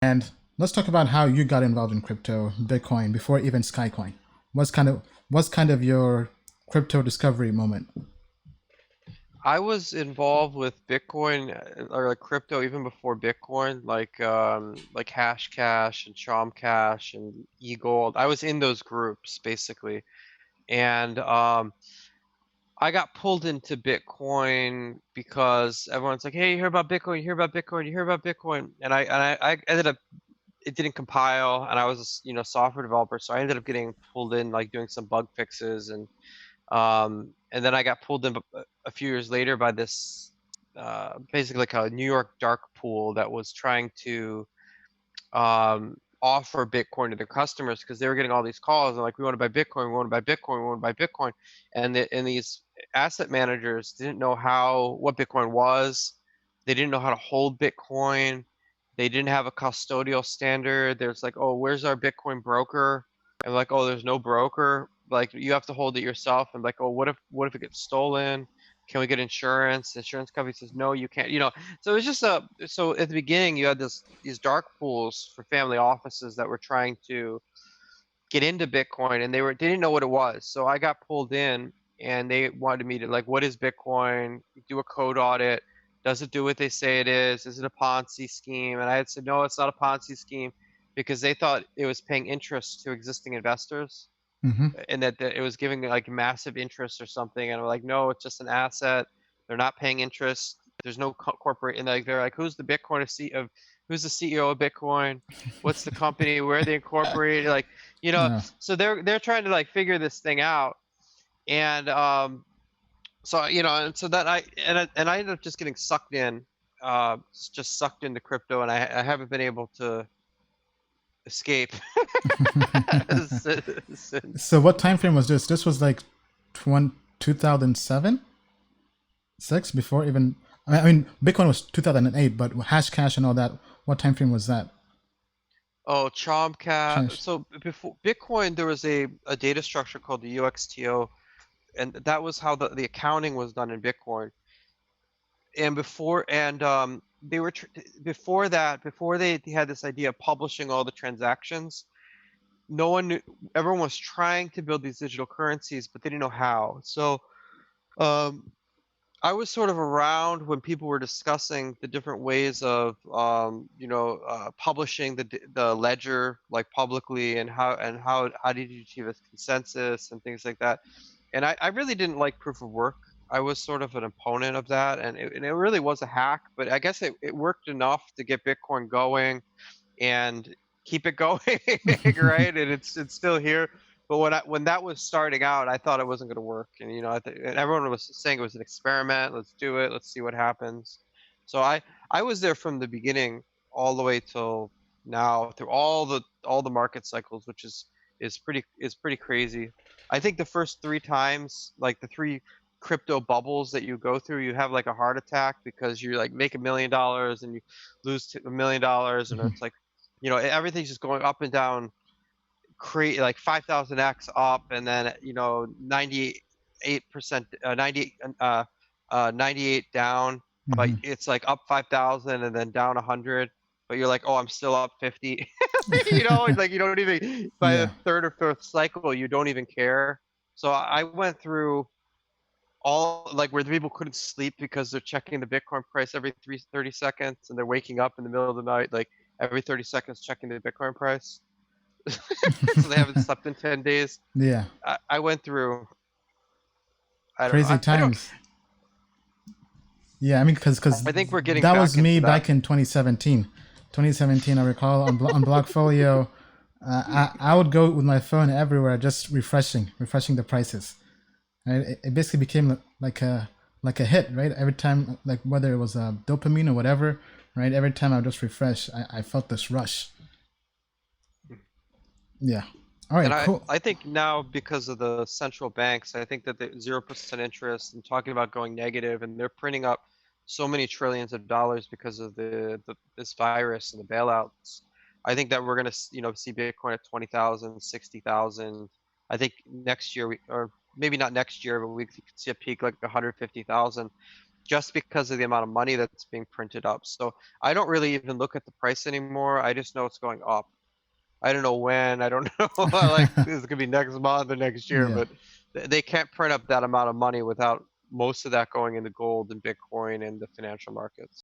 And let's talk about how you got involved in crypto, Bitcoin, before even Skycoin. What's kind of your crypto discovery moment? I was involved with Bitcoin or like crypto even before Bitcoin, like Hash Cash and Chom Cash and eGold. I was in those groups basically, and I got pulled into Bitcoin because everyone's like, "Hey, you hear about Bitcoin? You hear about Bitcoin? You hear about Bitcoin?" And I ended up it didn't compile, and I was a software developer, so I ended up getting pulled in like doing some bug fixes and then I got pulled in a few years later by this basically like a New York dark pool that was trying to offer Bitcoin to their customers because they were getting all these calls and like we want to buy Bitcoin, we want to buy Bitcoin, we want to buy Bitcoin, and these asset managers didn't know what Bitcoin was. They didn't know how to hold Bitcoin. They didn't have a custodial standard. There's like, oh, where's our Bitcoin broker? And like, oh, there's no broker. Like you have to hold it yourself. And like, oh, what if it gets stolen? Can we get insurance? The insurance company says no, you can't. So it's just so at the beginning you had these dark pools for family offices that were trying to get into Bitcoin and they didn't know what it was. So I got pulled in and they wanted me to like, what is Bitcoin? Do a code audit. Does it do what they say it is? Is it a Ponzi scheme? And I had said, no, it's not a Ponzi scheme because they thought it was paying interest to existing investors Hmm. and that it was giving like massive interest or something. And I'm like, no, it's just an asset. They're not paying interest. There's no corporate. And like they're like, who's the Bitcoin of who's the CEO of Bitcoin? What's the company? Where are they incorporated? Like, you know, No. so they're trying to like figure this thing out. And so and so that I ended up just getting sucked in, just sucked into crypto, and I haven't been able to escape So since. what time frame was this? This was like 2007, six before even. I mean, Bitcoin was 2008, but Hashcash and all that. What time frame was that? Oh, Chomcat. Changed. So before Bitcoin, there was a data structure called the UXTO, and that was how the accounting was done in Bitcoin. And they were before that, before they had this idea of publishing all the transactions, no one knew, everyone was trying to build these digital currencies, but they didn't know how. So um, I was sort of around when people were discussing the different ways of, publishing the ledger like publicly, and how did you achieve a consensus and things like that. And I really didn't like proof of work. I was sort of an opponent of that, and it really was a hack. But I guess it worked enough to get Bitcoin going and keep it going, right? And it's still here. But when that was starting out, I thought it wasn't going to work, and and everyone was saying it was an experiment. Let's do it. Let's see what happens. So I was there from the beginning all the way till now through all the market cycles, which is pretty crazy. I think the first three times, like the three crypto bubbles that you go through, you have like a heart attack because you like make $1 million and you lose $1 million, and it's like everything's just going up and down, create like 5,000x up, and then 98%, 98 down, but Hmm. it's like up 5,000 and then down 100, but you're like, oh, I'm still up 50. Like you don't even, by the Yeah. third or fourth cycle you don't even care. So I went through all like where the people couldn't sleep because they're checking the Bitcoin price every 30 seconds, and they're waking up in the middle of the night like every 30 seconds checking the Bitcoin price. So they haven't slept in 10 days. Yeah. I went through, I don't know. Crazy I don't, times. Yeah, I mean, because I think we're getting that was back me into that. back in 2017. 2017, I recall on Blockfolio, I would go with my phone everywhere, just refreshing the prices. And it basically became like a hit, right? Every time, like whether it was dopamine or whatever, right? Every time I would just refresh, I felt this rush. Yeah. All And right. I, Cool. I think now because of the central banks, I think that the 0% interest and talking about going negative, and they're printing up so many trillions of dollars because of this virus and the bailouts. I think that we're going to, see Bitcoin at 20,000, 60,000. I think next year or maybe not next year, but we could see a peak like 150,000. just because of the amount of money that's being printed up. So I don't really even look at the price anymore. I just know it's going up. I don't know when. I don't know. Like this could be next month or next year, Yeah. but they can't print up that amount of money without most of that going into gold and Bitcoin and the financial markets.